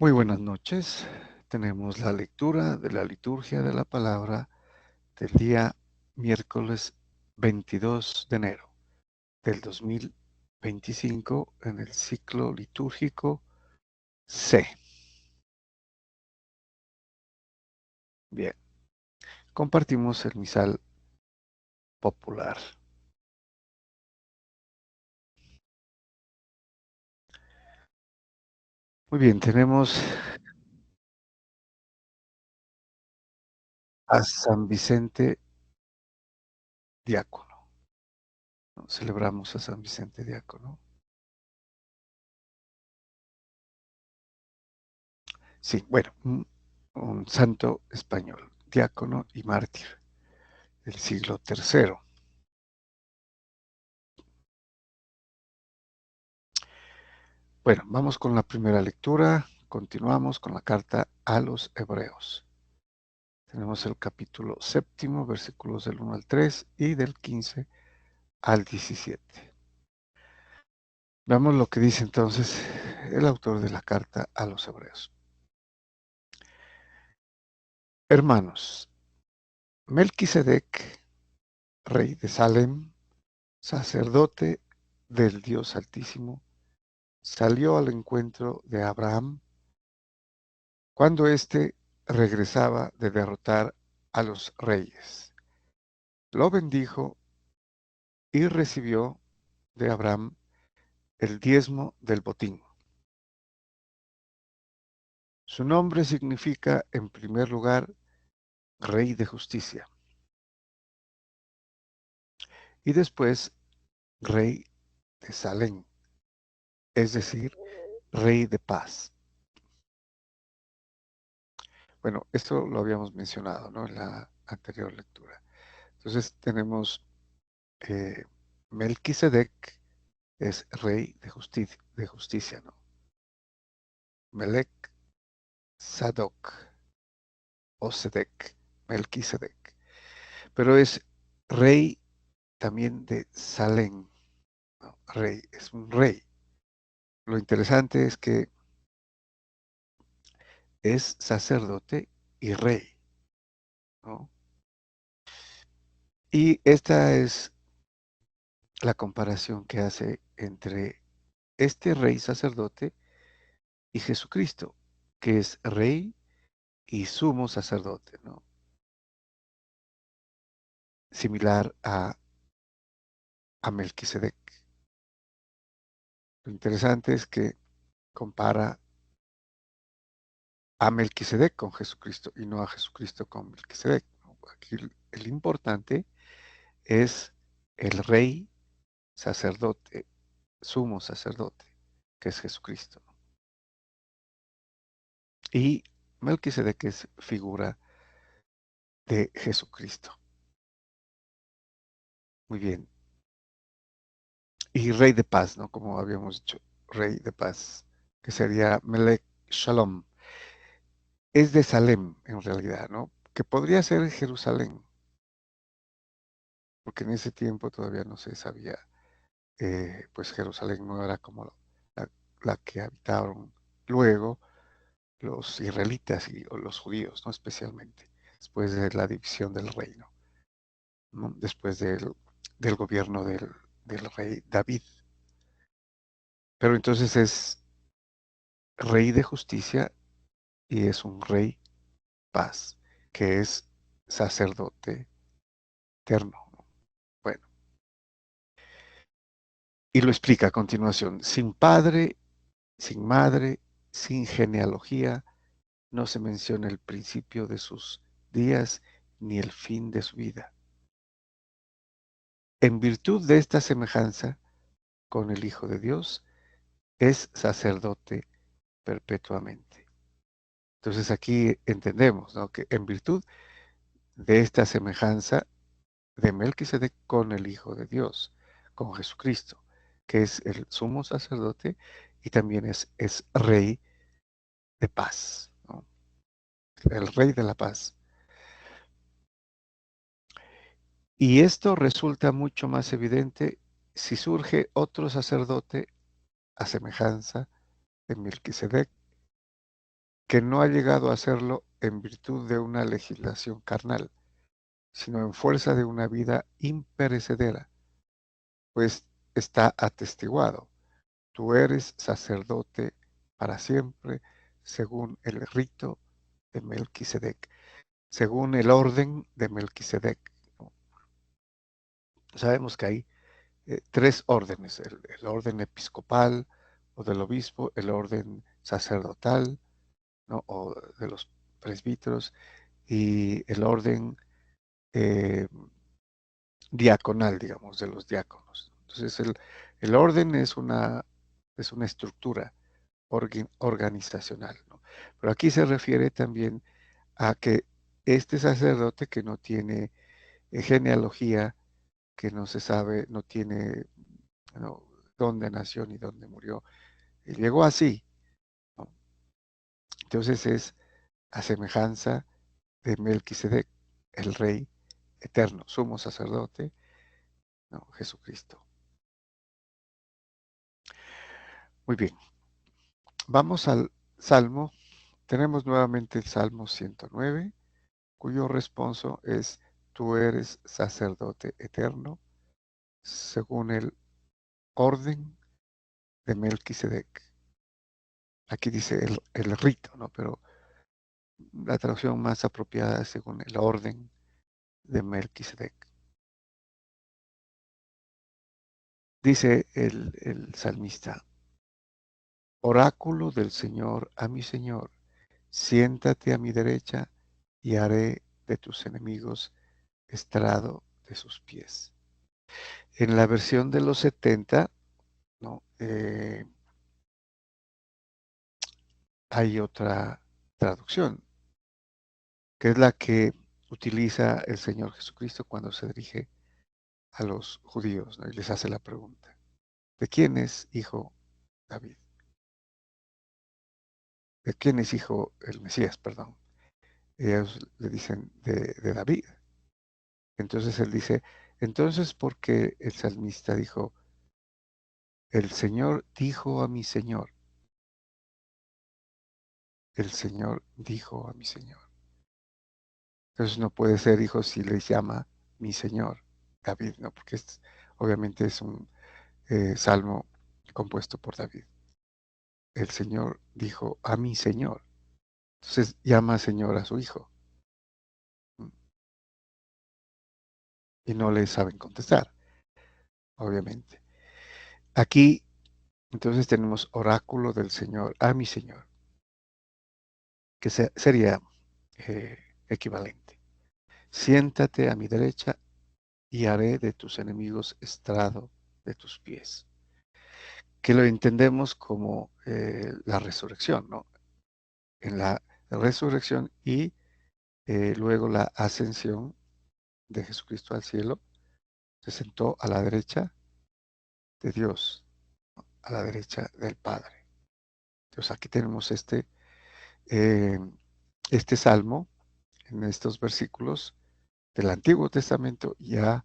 Muy buenas noches. Tenemos la lectura de la liturgia de la palabra del día miércoles 22 de enero del 2025 en el ciclo litúrgico C. Bien, compartimos el misal popular. Muy bien, tenemos a San Vicente Diácono, ¿no? Celebramos a San Vicente Diácono. Sí, bueno, un santo español, diácono y mártir del siglo III. Bueno, vamos con la primera lectura. Continuamos con la carta a los Hebreos. Tenemos el capítulo 7, versículos del 1 al 3 y del 15 al 17. Veamos lo que dice entonces el autor de la carta a los Hebreos. Hermanos, Melquisedec, rey de Salem, sacerdote del Dios Altísimo, salió al encuentro de Abraham cuando éste regresaba de derrotar a los reyes. Lo bendijo y recibió de Abraham el diezmo del botín. Su nombre significa, en primer lugar, Rey de Justicia, y después Rey de Salem, es decir, Rey de Paz. Bueno, esto lo habíamos mencionado, ¿no?, en la anterior lectura. Entonces tenemos Melquisedec es Rey de justicia, ¿no? Melec, Sadoc o Sedec, Melquisedec. Pero es Rey también de Salem, ¿no? Rey, es un rey. Lo interesante es que es sacerdote y rey, ¿no? Y esta es la comparación que hace entre este rey sacerdote y Jesucristo, que es rey y sumo sacerdote, ¿no? Similar a Melquisedec. Lo interesante es que compara a Melquisedec con Jesucristo y no a Jesucristo con Melquisedec, ¿no? Aquí el importante es el rey sacerdote, sumo sacerdote, que es Jesucristo. Y Melquisedec es figura de Jesucristo. Muy bien. Y rey de paz, ¿no? Como habíamos dicho, rey de paz, que sería Melech Shalom. Es de Salem, en realidad, ¿no? Que podría ser Jerusalén, porque en ese tiempo todavía no se sabía, pues Jerusalén no era como la, la que habitaron luego los israelitas o los judíos, ¿no? Especialmente después de la división del reino, ¿no? Después del gobierno del rey David. Pero entonces es rey de justicia y es un rey paz, que es sacerdote eterno, ¿no? Bueno, y lo explica a continuación. Sin padre, sin madre, sin genealogía, no se menciona el principio de sus días ni el fin de su vida. En virtud de esta semejanza con el Hijo de Dios, es sacerdote perpetuamente. Entonces aquí entendemos, ¿no?, que en virtud de esta semejanza de Melquisedec con el Hijo de Dios, con Jesucristo, que es el sumo sacerdote y también es rey de paz, ¿no? El rey de la paz. Y esto resulta mucho más evidente si surge otro sacerdote a semejanza de Melquisedec, que no ha llegado a hacerlo en virtud de una legislación carnal, sino en fuerza de una vida imperecedera, pues está atestiguado: tú eres sacerdote para siempre, según el rito de Melquisedec, según el orden de Melquisedec, ¿no? Sabemos que hay tres órdenes: el orden episcopal o del obispo, el orden sacerdotal, ¿no? O de los presbíteros, y el orden eh, diaconal, digamos, de los diáconos. Entonces, el orden es una estructura organizacional, ¿no? Pero aquí se refiere también a que este sacerdote que no tiene genealogía, que no se sabe, no tiene, ¿no?, dónde nació ni dónde murió, llegó así, ¿no? Entonces es a semejanza de Melquisedec, el rey eterno, sumo sacerdote, ¿no?, Jesucristo. Muy bien, vamos al Salmo. Tenemos nuevamente el Salmo 109, cuyo responso es: tú eres sacerdote eterno, según el orden de Melquisedec. Aquí dice el rito, ¿no? Pero la traducción más apropiada es según el orden de Melquisedec. Dice el salmista: oráculo del Señor a mi Señor, siéntate a mi derecha y haré de tus enemigos estrado de sus pies. En la versión de los 70, ¿no?, hay otra traducción, que es la que utiliza el Señor Jesucristo cuando se dirige a los judíos, ¿no?, y les hace la pregunta: ¿de quién es hijo David? ¿De quién es hijo el Mesías? Perdón. Ellos le dicen de David. Entonces él dice: entonces, ¿por qué el salmista dijo, el Señor dijo a mi Señor? El Señor dijo a mi Señor. Entonces no puede ser hijo si le llama mi Señor David, ¿no? Porque obviamente es un salmo compuesto por David. El Señor dijo a mi Señor. Entonces llama Señor a su hijo, y no le saben contestar, obviamente. Aquí entonces tenemos oráculo del Señor a mi Señor, que sería equivalente. Siéntate a mi derecha y haré de tus enemigos estrado de tus pies. Que lo entendemos como la resurrección, ¿no? En la resurrección y luego la ascensión de Jesucristo al cielo, se sentó a la derecha de Dios, a la derecha del Padre. Entonces aquí tenemos eh, este salmo en estos versículos del Antiguo Testamento, ya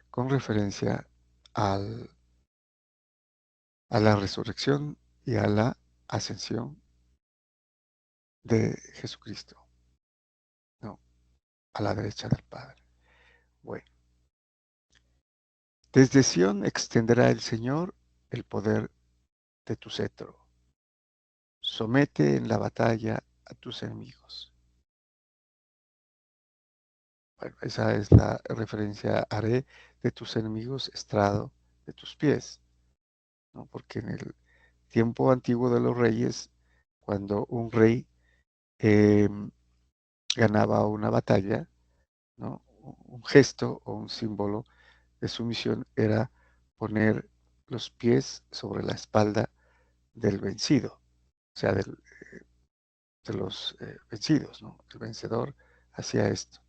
con referencia al, a la resurrección y a la ascensión de Jesucristo, ¿no?, a la derecha del Padre. Bueno, desde Sión extenderá el Señor el poder de tu cetro. Somete en la batalla a tus enemigos. Bueno, esa es la referencia: haré de tus enemigos estrado de tus pies, ¿no? Porque en el tiempo antiguo de los reyes, cuando un rey eh, ganaba una batalla, ¿no?, un gesto o un símbolo de sumisión era poner los pies sobre la espalda del vencido, o sea, de los vencidos, ¿no? El vencedor hacía esto.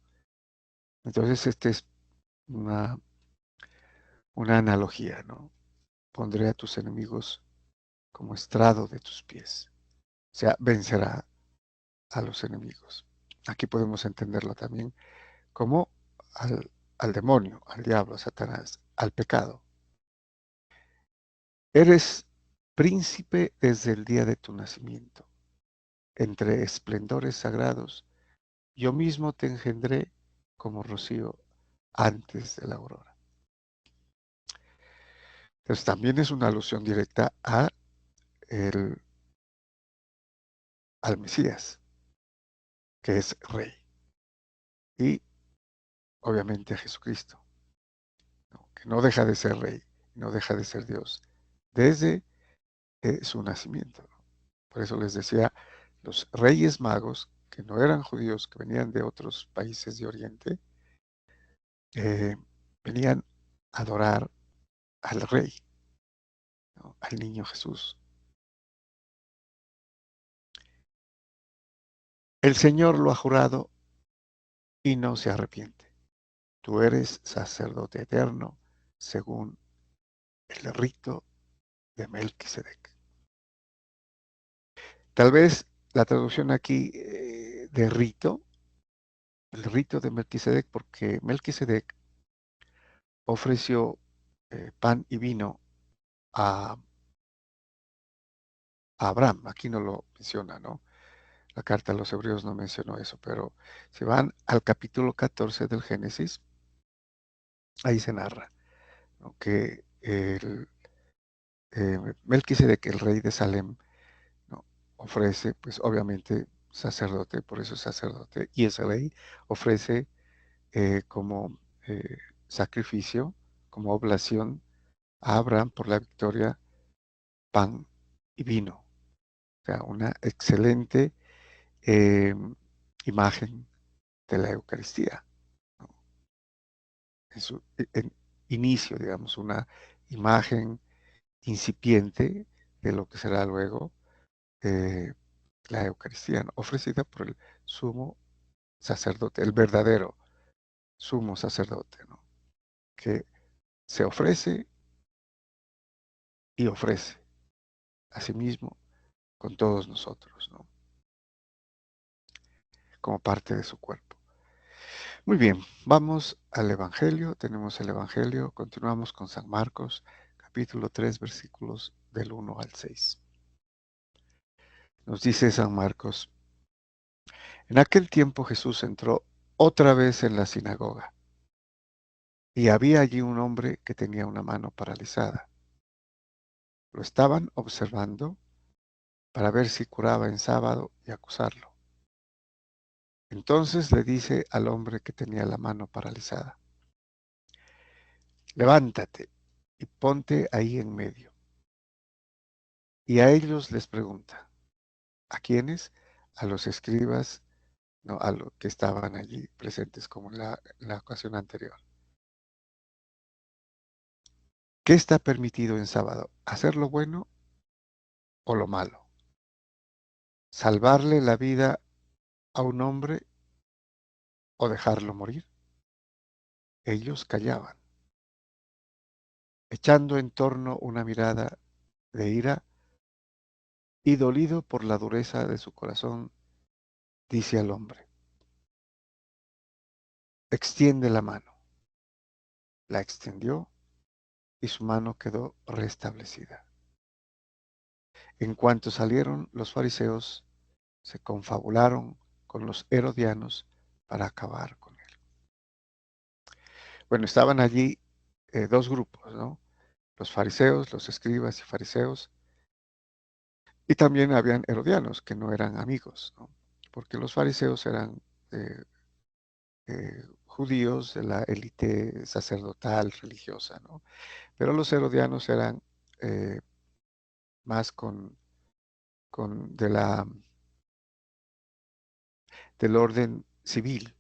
Entonces, es una, una analogía, ¿no? Pondré a tus enemigos como estrado de tus pies. O sea, vencerá a los enemigos. Aquí podemos entenderlo también como al demonio, al diablo, a Satanás, al pecado. Eres príncipe desde el día de tu nacimiento. entre esplendores sagrados, yo mismo te engendré como rocío antes de la aurora. Entonces también es una alusión directa el, al Mesías, que es rey, y obviamente a Jesucristo, ¿no? Que no deja de ser rey, no deja de ser Dios, desde su nacimiento, ¿no? Por eso les decía, los reyes magos, que no eran judíos, que venían de otros países de Oriente, eh, venían a adorar al rey, ¿no? Al niño Jesús. El Señor lo ha jurado y no se arrepiente. Tú eres sacerdote eterno según el rito de Melquisedec. Tal vez la traducción aquí de rito, el rito de Melquisedec, porque Melquisedec ofreció pan y vino a, a Abraham. Aquí no lo menciona, ¿no? La carta a los hebreos no mencionó eso, pero si van al capítulo 14 del Génesis, ahí se narra, ¿no? Que Melquisedec, el rey de Salem, ¿no? Ofrece, pues obviamente, sacerdote, por eso es sacerdote, y ese rey ofrece como sacrificio, como oblación a Abraham por la victoria, pan y vino. O sea, una excelente eh, imagen de la Eucaristía, ¿no? En su inicio, digamos, una imagen incipiente de lo que será luego eh, la Eucaristía, ¿no? Ofrecida por el sumo sacerdote, el verdadero sumo sacerdote, ¿no? Que se ofrece y ofrece a sí mismo con todos nosotros, ¿no? Como parte de su cuerpo. Muy bien, vamos al Evangelio. Tenemos el Evangelio. Continuamos con San Marcos, capítulo 3, versículos del 1 al 6. Nos dice San Marcos: en aquel tiempo Jesús entró otra vez en la sinagoga, y había allí un hombre que tenía una mano paralizada. Lo estaban observando para ver si curaba en sábado y acusarlo. Entonces le dice al hombre que tenía la mano paralizada: levántate y ponte ahí en medio. Y a ellos les pregunta: ¿a quiénes? A los escribas, no, a los que estaban allí presentes, como en la ocasión anterior. ¿Qué está permitido en sábado? ¿Hacer lo bueno o lo malo? ¿Salvarle la vida a un hombre o dejarlo morir? Ellos callaban, echando en torno una mirada de ira, y dolido por la dureza de su corazón, dice al hombre: extiende la mano. La extendió y su mano quedó restablecida. En cuanto salieron los fariseos, se confabularon con los herodianos para acabar con él. Bueno, estaban allí dos grupos, ¿no? Los fariseos, los escribas y fariseos, y también habían herodianos que no eran amigos, ¿no? Porque los fariseos eran judíos de la élite sacerdotal religiosa, ¿no? Pero los herodianos eran eh, más del orden civil,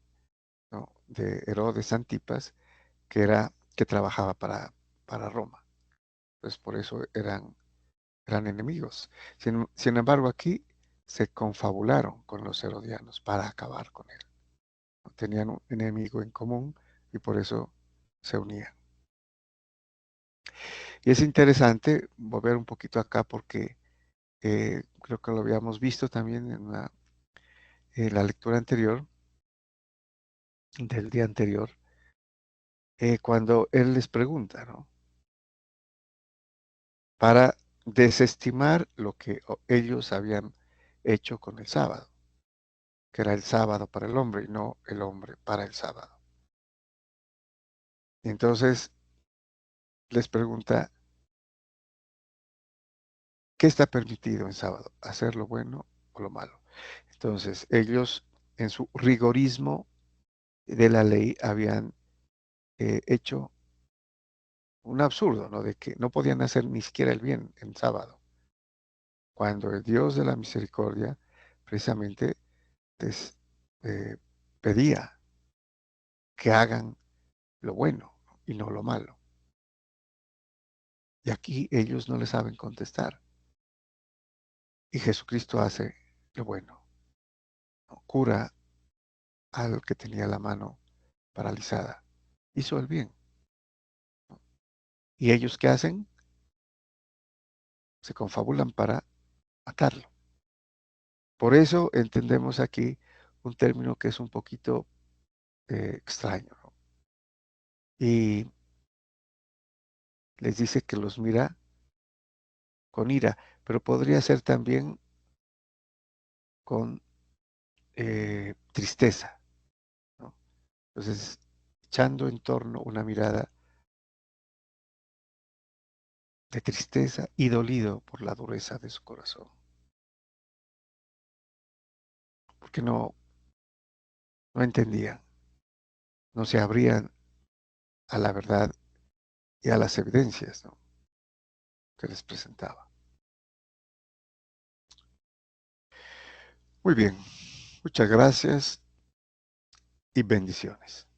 ¿no? De Herodes Antipas, que trabajaba para Roma. Entonces por eso eran enemigos. Sin embargo, aquí se confabularon con los herodianos para acabar con él. Tenían un enemigo en común y por eso se unían. Y es interesante volver un poquito acá porque creo que lo habíamos visto también en la lectura anterior, del día anterior, cuando él les pregunta, ¿no? Para desestimar lo que ellos habían hecho con el sábado, que era el sábado para el hombre y no el hombre para el sábado. Entonces les pregunta, ¿qué está permitido en sábado? ¿Hacer lo bueno o lo malo? Entonces ellos en su rigorismo de la ley habían hecho un absurdo, ¿no? De que no podían hacer ni siquiera el bien en sábado, cuando el Dios de la misericordia precisamente les pedía que hagan lo bueno y no lo malo. Y aquí ellos no le saben contestar. Y Jesucristo hace lo bueno, ¿no? Cura al que tenía la mano paralizada. Hizo el bien. ¿Y ellos qué hacen? Se confabulan para matarlo. Por eso entendemos aquí un término que es un poquito extraño, ¿no? Y les dice que los mira con ira, pero podría ser también con tristeza, ¿no? Entonces, echando en torno una mirada de tristeza y dolido por la dureza de su corazón, porque no entendían, no se abrían a la verdad y a las evidencias, ¿no? Que les presentaba. Muy bien, muchas gracias y bendiciones.